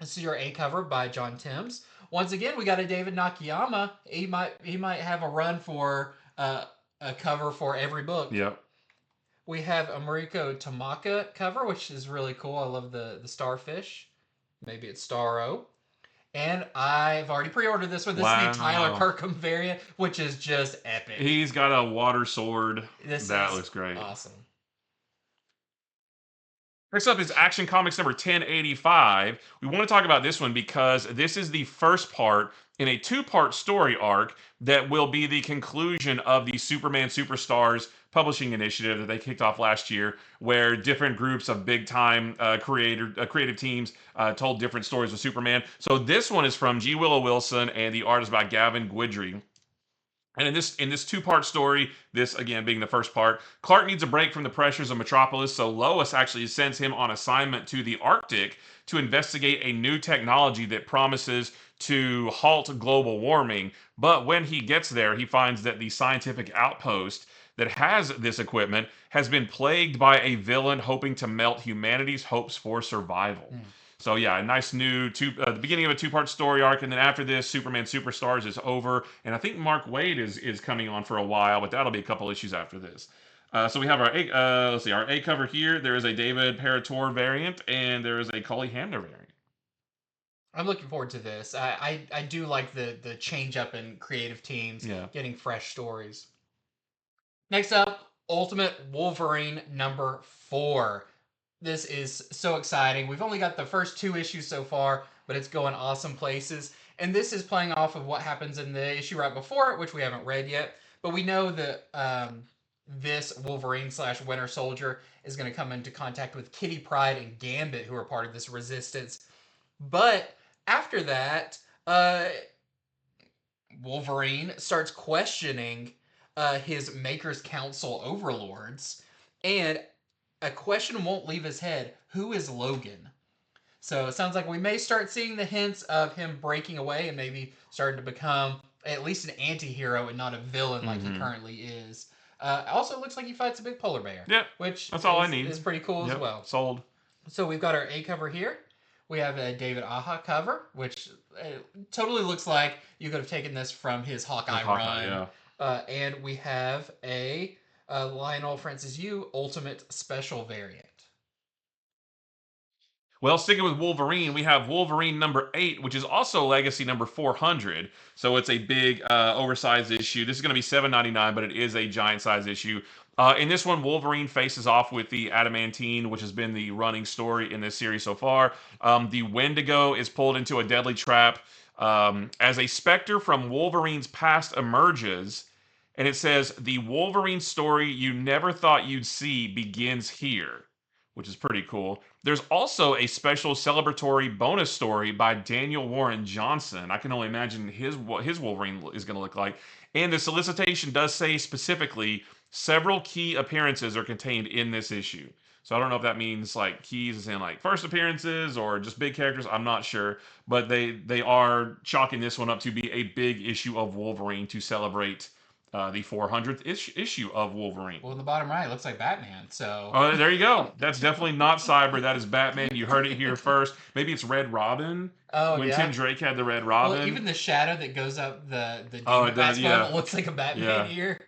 This is your A cover by John Timms. Once again, we got a David Nakayama. He might have a run for a cover for every book. Yep. We have a Mariko Tamaki cover, which is really cool. I love the starfish. Maybe it's Starro. And I've already pre-ordered this one. This is the Tyler Kirkham variant, which is just epic. He's got a water sword. That looks great. Awesome. Next up is Action Comics number 1085. We want to talk about this one because this is the first part in a 2-part story arc that will be the conclusion of the Superman Superstars publishing initiative that they kicked off last year, where different groups of big-time creative teams told different stories of Superman. So this one is from G. Willow Wilson, and the art is by Gavin Guidry. And in this 2-part story, this again being the first part, Clark needs a break from the pressures of Metropolis, so Lois actually sends him on assignment to the Arctic to investigate a new technology that promises to halt global warming. But when he gets there, he finds that the scientific outpost that has this equipment has been plagued by a villain hoping to melt humanity's hopes for survival. So yeah, a nice new the beginning of a 2-part story arc, and then after this, Superman Superstars is over, and I think Mark Waid is coming on for a while, but that'll be a couple issues after this. So we have our our A cover here. There is a David Parator variant, and there is a Cully Hamner variant. I'm looking forward to this. I do like the change up in creative teams, getting fresh stories. Next up, Ultimate Wolverine number 4. This is so exciting. We've only got the first 2 issues so far, but it's going awesome places. And this is playing off of what happens in the issue right before it, which we haven't read yet. But we know that this Wolverine / Winter Soldier is going to come into contact with Kitty Pryde and Gambit, who are part of this resistance. But after that, Wolverine starts questioning his Maker's Council overlords. And a question won't leave his head. Who is Logan? So it sounds like we may start seeing the hints of him breaking away and maybe starting to become at least an anti-hero and not a villain like he currently is. Also, it looks like he fights a big polar bear. Yeah, which that's all I need. Is pretty cool as well. Sold. So we've got our A cover here. We have a David Aja cover, which totally looks like you could have taken this from his Hawkeye run. Yeah. And we have a Lionel Francis Yu Ultimate Special variant. Well, sticking with Wolverine, we have Wolverine number 8, which is also Legacy number 400. So it's a big, oversized issue. This is going to be $7.99, but it is a giant size issue. In this one, Wolverine faces off with the Adamantine, which has been the running story in this series so far. The Wendigo is pulled into a deadly trap as a specter from Wolverine's past emerges And it says, the Wolverine story you never thought you'd see begins here, which is pretty cool. There's also a special celebratory bonus story by Daniel Warren Johnson. I can only imagine what his Wolverine is going to look like. And the solicitation does say specifically several key appearances are contained in this issue. So I don't know if that means like keys as in like first appearances or just big characters. I'm not sure, but they are chalking this one up to be a big issue of Wolverine to celebrate the 400th issue of Wolverine. Well, in the bottom right, it looks like Batman. So. Oh, there you go. That's definitely not Cyber. That is Batman. You heard it here first. Maybe it's Red Robin. Oh, when yeah. Tim Drake had the Red Robin. Well, even the shadow that goes up the Batman looks like a Batman here.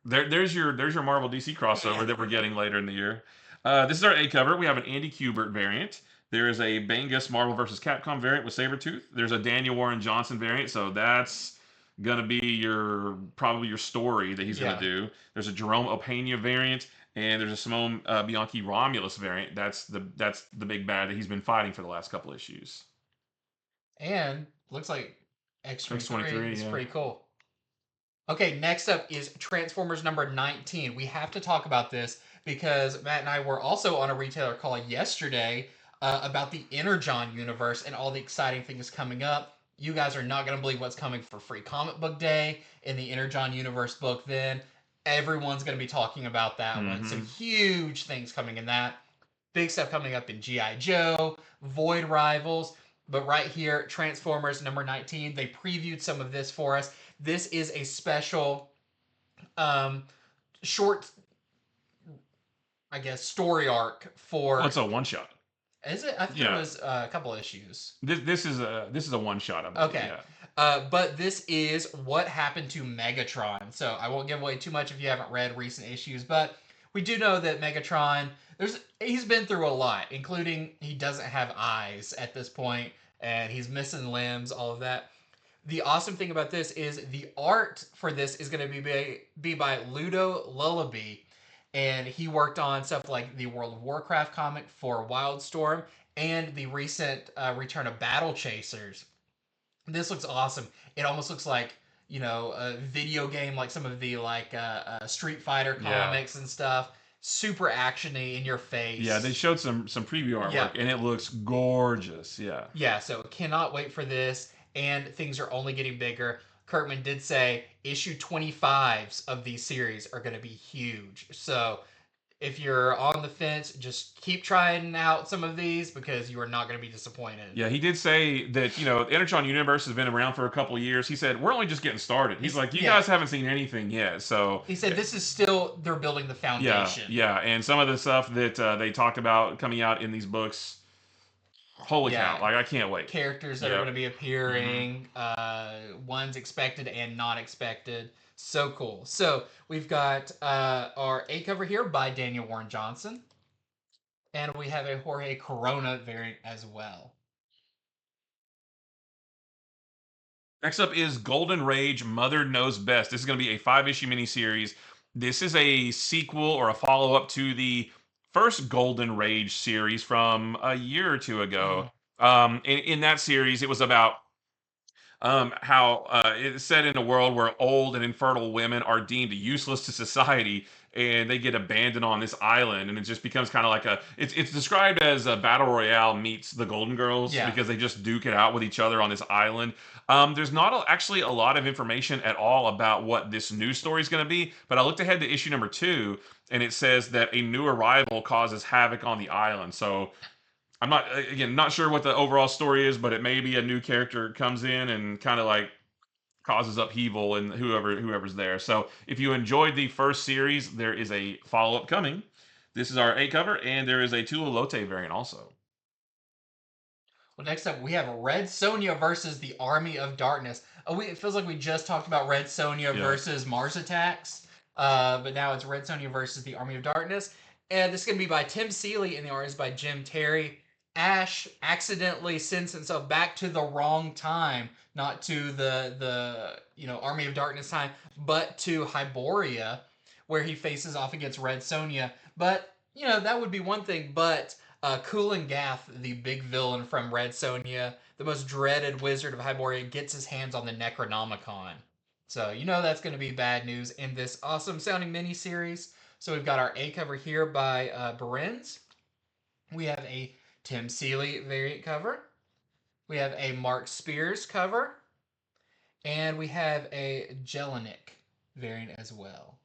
There's your Marvel DC crossover that we're getting later in the year. This is our A cover. We have an Andy Kubert variant. There is a Bengus Marvel vs. Capcom variant with Sabretooth. There's a Daniel Warren Johnson variant, so that's gonna be probably your story that he's gonna do. There's a Jerome Opeña variant, and there's a Simone Bianchi Romulus variant. That's the big bad that he's been fighting for the last couple issues. And looks like X-23 is yeah. pretty cool. Okay, next up is Transformers number 19. We have to talk about this because Matt and I were also on a retailer call yesterday about the Energon universe and all the exciting things coming up. You guys are not going to believe what's coming for Free Comic Book Day in the Energon universe book then. Everyone's going to be talking about that one. Some huge things coming in that. Big stuff coming up in G.I. Joe, Void Rivals. But right here, Transformers number 19, they previewed some of this for us. This is a special short, I guess, story arc for... Well, it's a one-shot. Is it? I think it was a couple issues. This is a one-shot. Okay. Yeah. But this is what happened to Megatron. So I won't give away too much if you haven't read recent issues, but we do know that Megatron, he's been through a lot, including he doesn't have eyes at this point, and he's missing limbs, all of that. The awesome thing about this is the art for this is going to be by Ludo Lullaby, and he worked on stuff like the World of Warcraft comic for Wildstorm and the recent return of Battle Chasers. This looks awesome. It almost looks like, a video game, like some of the Street Fighter comics and stuff. Super actiony, in your face. Yeah, they showed some preview artwork, and it looks gorgeous. Yeah. Yeah, so cannot wait for this, and things are only getting bigger. Kirkman did say issue 25s of these series are going to be huge. So if you're on the fence, just keep trying out some of these because you are not going to be disappointed. Yeah, he did say that, the Energon universe has been around for a couple of years. He said, we're only just getting started. He's like, you guys haven't seen anything yet. So he said this is still, they're building the foundation. Yeah, and some of the stuff that they talked about coming out in these books, holy cow, I can't wait. Characters that are going to be appearing, ones expected and not expected. So cool. So we've got our A cover here by Daniel Warren Johnson. And we have a Jorge Corona variant as well. Next up is Golden Rage Mother Knows Best. This is going to be a 5-issue miniseries. This is a sequel or a follow-up to the first Golden Rage series from a year or two ago. In that series, it was about how it's set in a world where old and infertile women are deemed useless to society, and they get abandoned on this island, and it just becomes kind of like it's described as a battle royale meets the Golden Girls, because they just duke it out with each other on this island. There's not actually a lot of information at all about what this new story is going to be, but I looked ahead to issue number 2, and it says that a new arrival causes havoc on the island. So I'm not sure what the overall story is, but it may be a new character comes in and kind of like causes upheaval in whoever's there. So if you enjoyed the first series, there is a follow-up coming. This is our A cover, and there is a Tula Lotte variant also. Well, next up, we have Red Sonja versus the Army of Darkness. It feels like we just talked about Red Sonja versus Mars Attacks, but now it's Red Sonja versus the Army of Darkness. And this is going to be by Tim Seeley, and the art is by Jim Terry. Ash accidentally sends himself back to the wrong time, not to the Army of Darkness time, but to Hyboria, where he faces off against Red Sonja. But, that would be one thing, but Kulan Gath, the big villain from Red Sonja, the most dreaded wizard of Hyboria, gets his hands on the Necronomicon. So you know that's going to be bad news in this awesome sounding miniseries. So we've got our A cover here by Berens. We have a Tim Seeley variant cover. We have a Mark Spears cover. And we have a Jelinek variant as well.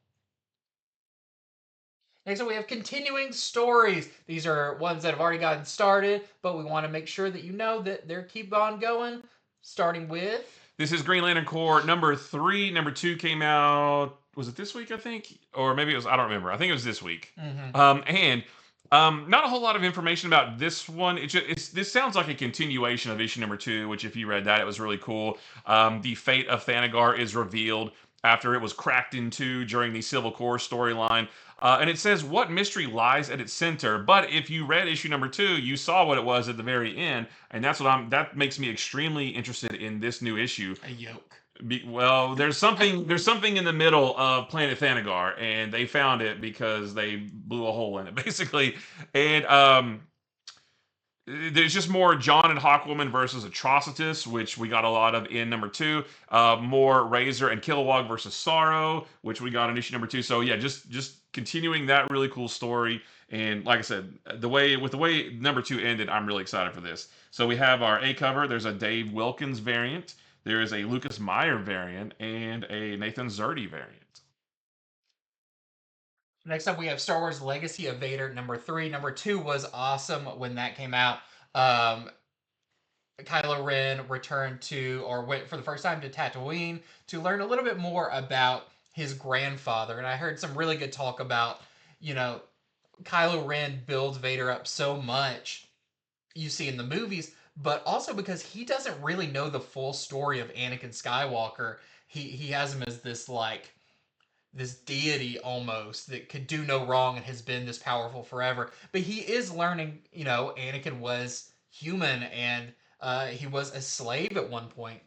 Next up, we have continuing stories. These are ones that have already gotten started, but we want to make sure that you know that they're keep on going. Starting with... This is Green Lantern Corps number 3. Number 2 came out, was it this week, I think? Or maybe it was, I don't remember. I think it was this week. Not a whole lot of information about this one. This sounds like a continuation of issue number 2, which if you read that, it was really cool. The fate of Thanagar is revealed after it was cracked in two during the Civil Corps storyline. And it says what mystery lies at its center. But if you read issue number 2, you saw what it was at the very end, and that makes me extremely interested in this new issue. A yoke. Well, there's something in the middle of Planet Thanagar, and they found it because they blew a hole in it, basically. And there's just more John and Hawkwoman versus Atrocitus, which we got a lot of in number 2. More Razor and Kilowog versus Sorrow, which we got in issue number 2. So yeah, just continuing that really cool story. And like I said, the way number 2 ended, I'm really excited for this. So we have our A cover. There's a Dave Wilkins variant. There is a Lucas Meyer variant and a Nathan Zerdy variant. Next up, we have Star Wars Legacy of Vader number 3. Number 2 was awesome when that came out. Kylo Ren returned to, or went for the first time to Tatooine to learn a little bit more about his grandfather. And I heard some really good talk about, Kylo Ren builds Vader up so much, you see in the movies, but also because he doesn't really know the full story of Anakin Skywalker. He has him as this deity almost that could do no wrong and has been this powerful forever. But he is learning, Anakin was human and he was a slave at one point.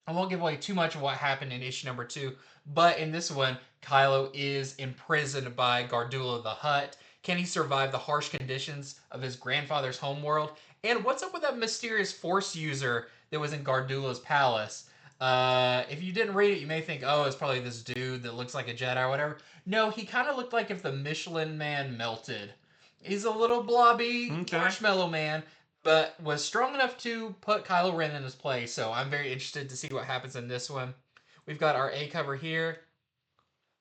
I won't give away too much of what happened in issue number 2, but in this one, Kylo is imprisoned by Gardula the Hutt. Can he survive the harsh conditions of his grandfather's homeworld? And what's up with that mysterious Force user that was in Gardula's palace? If you didn't read it, you may think, oh, it's probably this dude that looks like a Jedi or whatever. No, he kind of looked like if the Michelin Man melted. He's a little blobby marshmallow man, but was strong enough to put Kylo Ren in his place. So I'm very interested to see what happens in this one. We've got our A cover here.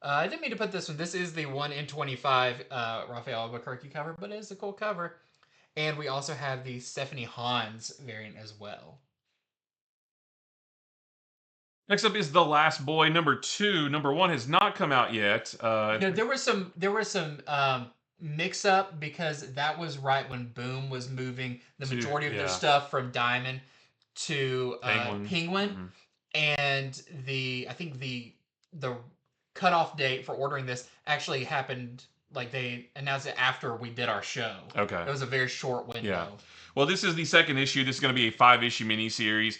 I didn't mean to put this one. This is the 1 in 25 Raphael Albuquerque cover, but it is a cool cover. And we also have the Stephanie Hans variant as well. Next up is The Last Boy number 2. Number 1 has not come out yet. There was some mix up because that was right when Boom was moving the majority of their stuff from Diamond to Penguin. And I think the cutoff date for ordering this actually happened, like they announced it after we did our show. Okay. It was a very short window. Yeah. Well, this is the second issue. This is going to be a 5-issue miniseries.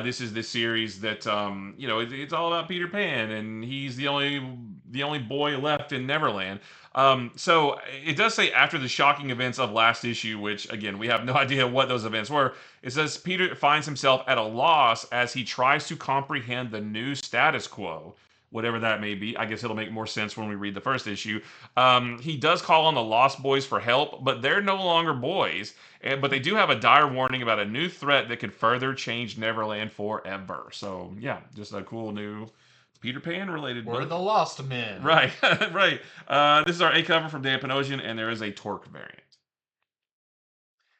This is the series that it's all about Peter Pan, and he's the only boy left in Neverland. So it does say after the shocking events of last issue, which again we have no idea what those events were. It says Peter finds himself at a loss as he tries to comprehend the new status quo. Whatever that may be. I guess it'll make more sense when we read the first issue. He does call on the Lost Boys for help, but they're no longer boys. But they do have a dire warning about a new threat that could further change Neverland forever. So, yeah, just a cool new Peter Pan related book. We're the Lost Men. Right, right. This is our A cover from Dan Panosian, and there is a Torque variant.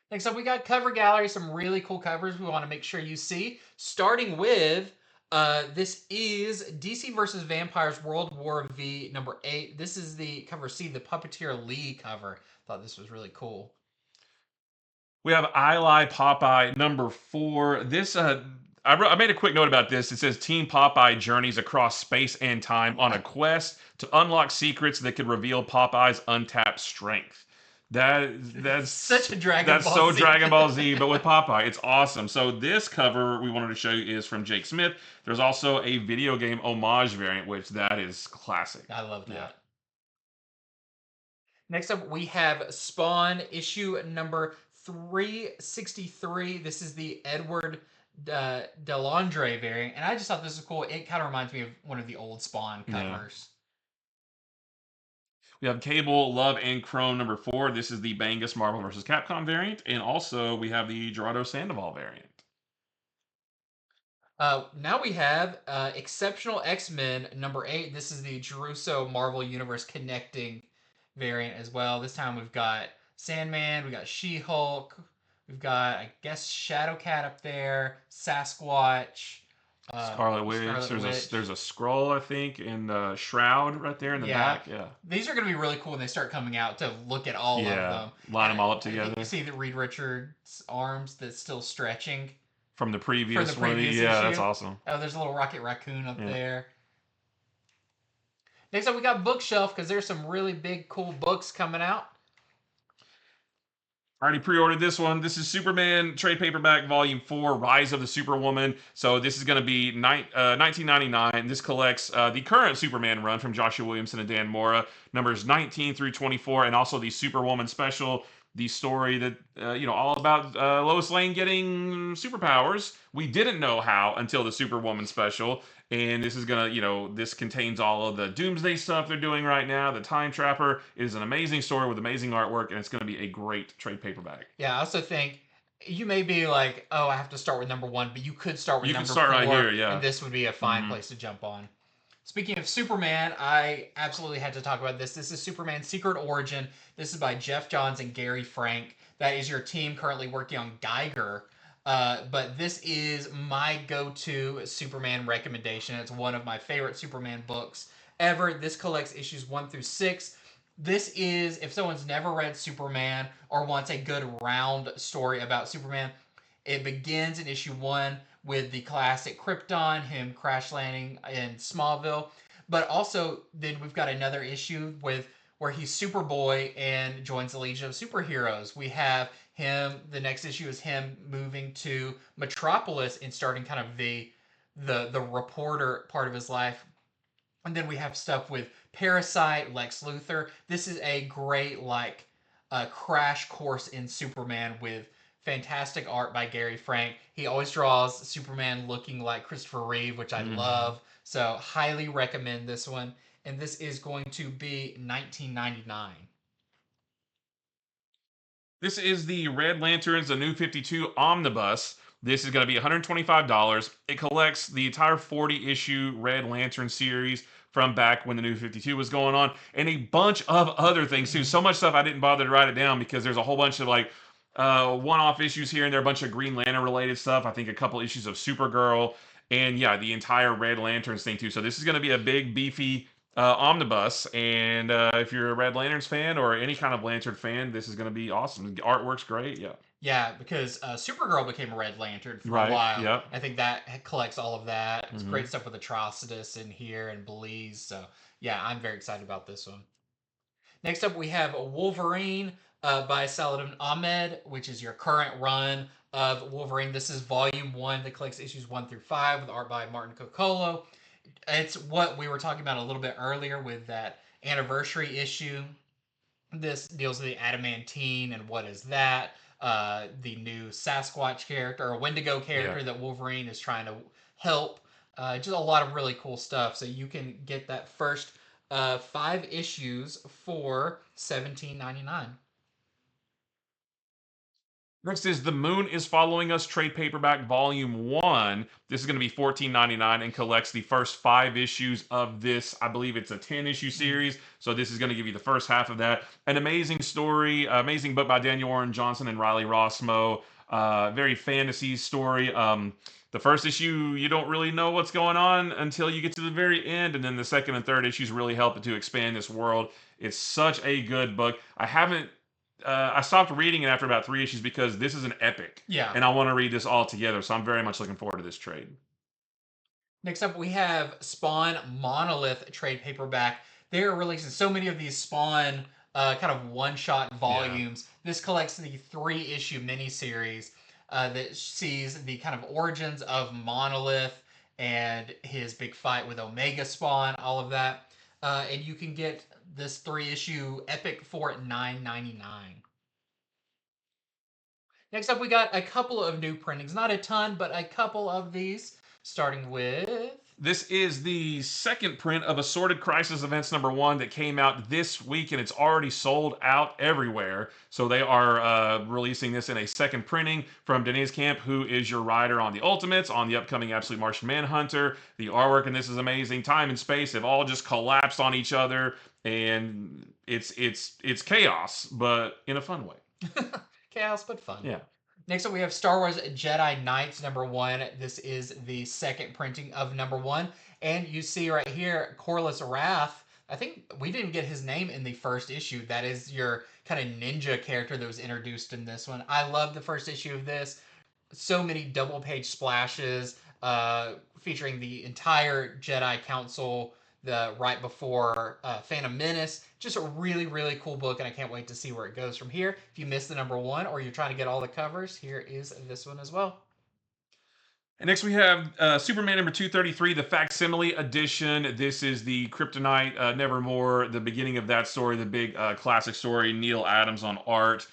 Next up, we got Cover Gallery. Some really cool covers we want to make sure you see. Starting with... this is DC vs. Vampires World War V number 8. This is the cover C, the Puppeteer Lee cover. Thought this was really cool. We have I Lie Popeye number 4. This I made a quick note about this. It says Team Popeye journeys across space and time on a quest to unlock secrets that could reveal Popeye's untapped strength. That's such a Dragon Ball Z. That's so Dragon Ball Z, but with Popeye. It's awesome. So this cover we wanted to show you is from Jake Smith. There's also a video game homage variant, which that is classic. I love that. Yeah. Next up, we have Spawn issue number 363. This is the Edward Delandre variant, and I just thought this was cool. It kind of reminds me of one of the old Spawn Yeah. covers. We have Cable, Love, and Chrome number 4. This is the Bangus Marvel vs. Capcom variant. And also, we have the Gerardo Sandoval variant. Now we have Exceptional X-Men number 8. This is the Jeruso Marvel Universe connecting variant as well. This time we've got Sandman, we got She-Hulk, we've got, I guess, Shadowcat up there, Sasquatch, Scarlet Witch. Scarlet Witch. There's a scroll, I think, and Shroud right there in the back. Yeah. These are going to be really cool when they start coming out to look at all of them. Line them all up together. You see the Reed Richards arms that's still stretching. From the previous one. Issue. That's awesome. Oh, there's a little Rocket Raccoon up there. Next up, we got Bookshelf, because there's some really big, cool books coming out. Already pre-ordered this one. This is Superman trade paperback volume 4, Rise of the Superwoman. So this is going to be $19.99. This collects the current Superman run from Joshua Williamson and Dan Mora, numbers 19 through 24, and also the Superwoman special, the story that, all about Lois Lane getting superpowers. We didn't know how until the Superwoman special. And this is going to, this contains all of the Doomsday stuff they're doing right now. The Time Trapper is an amazing story with amazing artwork, and it's going to be a great trade paperback. Yeah, I also think you may be like, oh, I have to start with number 1, but you could start with number 4. Right here, yeah. And this would be a fine place to jump on. Speaking of Superman, I absolutely had to talk about this. This is Superman Secret Origin. This is by Jeff Johns and Gary Frank. That is your team currently working on Geiger. But this is my go-to Superman recommendation. It's one of my favorite Superman books ever. This collects issues 1 through 6. This is, if someone's never read Superman or wants a good round story about Superman, it begins in issue 1 with the classic Krypton, him crash landing in Smallville. But also, then we've got another issue where he's Superboy and joins the Legion of Superheroes. We have him, the next issue is him moving to Metropolis and starting kind of the reporter part of his life. And then we have stuff with Parasite, Lex Luthor. This is a great, crash course in Superman with fantastic art by Gary Frank. He always draws Superman looking like Christopher Reeve, which I love. So highly recommend this one. And this is going to be $19.99. This is the Red Lanterns, the New 52 Omnibus. This is going to be $125. It collects the entire 40-issue Red Lantern series from back when the New 52 was going on, and a bunch of other things too. So much stuff I didn't bother to write it down because there's a whole bunch of one-off issues here and there, a bunch of Green Lantern related stuff. I think a couple issues of Supergirl, and yeah, the entire Red Lanterns thing too. So this is going to be a big, beefy omnibus, and if you're a Red Lanterns fan or any kind of Lantern fan, this is going to be awesome. The artwork's great. Yeah, because Supergirl became a Red Lantern for a while. Yep. I think that collects all of that. It's great stuff with Atrocitus in here and Belize. So yeah, I'm very excited about this one. Next up, we have Wolverine by Saladin Ahmed, which is your current run of Wolverine. This is volume 1 that collects issues 1 through 5 with art by Martin Coccolo. It's what we were talking about a little bit earlier with that anniversary issue. This deals with the Adamantine and what is that. The new Sasquatch character or Wendigo character that Wolverine is trying to help. Just a lot of really cool stuff. So you can get that first 5 issues for $17.99. Next is The Moon is Following Us trade paperback volume 1. This is going to be $14.99 and collects the first 5 issues of this. I believe it's a 10-issue series, so this is going to give you the first half of that. An amazing story, amazing book by Daniel Warren Johnson and Riley Rossmo. Very fantasy story. The first issue, you don't really know what's going on until you get to the very end, and then the second and third issues really help to expand this world. It's such a good book. I stopped reading it after about 3 issues because this is an epic. Yeah. And I want to read this all together, so I'm very much looking forward to this trade. Next up, we have Spawn Monolith trade paperback. They are releasing so many of these Spawn kind of one-shot volumes. Yeah. This collects the 3-issue miniseries that sees the kind of origins of Monolith and his big fight with Omega Spawn, all of that. And you can get this 3-issue epic for $9.99. Next up, we got a couple of new printings. Not a ton, but a couple of these. Starting with... This is the second print of Assorted Crisis Events #1 that came out this week, and it's already sold out everywhere. So they are releasing this in a second printing from Denise Camp, who is your writer on the Ultimates, on the upcoming Absolute Martian Manhunter. The artwork in this is amazing. Time and space have all just collapsed on each other, and it's chaos, but in a fun way. Chaos, but fun. Yeah. Next up, we have Star Wars Jedi Knights #1. This is the second printing of #1. And you see right here, Corliss Wrath. I think we didn't get his name in the first issue. That is your kind of ninja character that was introduced in this one. I love the first issue of this. So many double-page splashes featuring the entire Jedi Council right before Phantom Menace. Just a really, really cool book, and I can't wait to see where it goes from here. If you missed the #1 or you're trying to get all the covers, here is this one as well. And next we have Superman #233, the Facsimile Edition. This is the Kryptonite Nevermore, the beginning of that story, the big classic story. Neil Adams on art.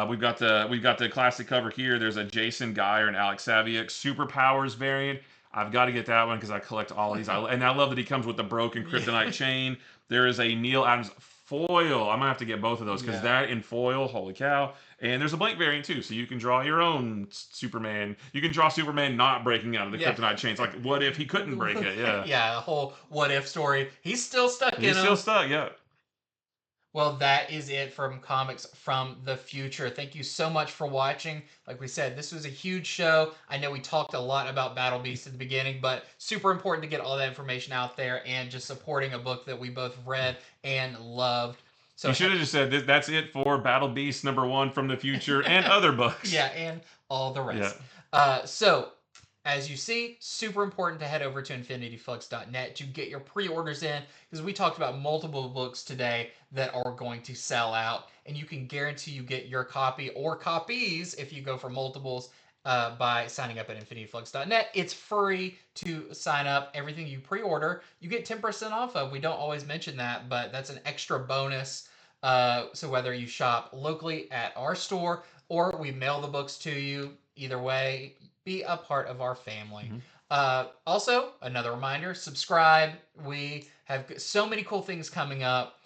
We've got the classic cover here. There's a Jason Geyer and Alex Saviuk Superpowers variant. I've got to get that one because I collect all of these. And I love that he comes with the broken Kryptonite chain. There is a Neil Adams foil. I'm gonna have to get both of those because that in foil, holy cow. And there's a blank variant too, so you can draw your own Superman. You can draw Superman not breaking out of the Kryptonite chains. Like, what if he couldn't break it? Yeah. Yeah, a whole what if story. He's still stuck in He's still stuck, yeah. Well, that is it from Comics from the Future. Thank you so much for watching. Like we said, this was a huge show. I know we talked a lot about Battle Beast at the beginning, but super important to get all that information out there and just supporting a book that we both read and loved. So you should have just said that's it for Battle Beast #1 from the future and other books. Yeah, and all the rest. Yeah. So as you see, super important to head over to infinityflux.net to get your pre-orders in, because we talked about multiple books today that are going to sell out, and you can guarantee you get your copy or copies if you go for multiples by signing up at infinityflux.net. It's free to sign up. Everything you pre-order, you get 10% off of. We don't always mention that, but that's an extra bonus. So whether you shop locally at our store or we mail the books to you, either way, be a part of our family. Also, another reminder, subscribe. We have so many cool things coming up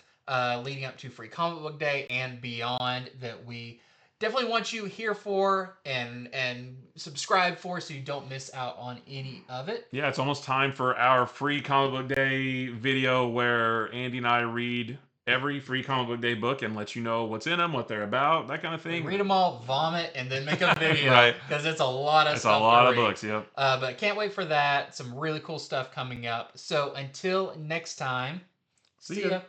leading up to Free Comic Book Day and beyond that we definitely want you here for and subscribe for so you don't miss out on any of it. Yeah, it's almost time for our Free Comic Book Day video where Andy and I read every Free Comic Book Day book and let you know what's in them, what they're about, that kind of thing. Read them all, vomit, and then make a video. Right. Because it's a lot of stuff. It's a lot of books, yep. But can't wait for that. Some really cool stuff coming up. So until next time, see ya.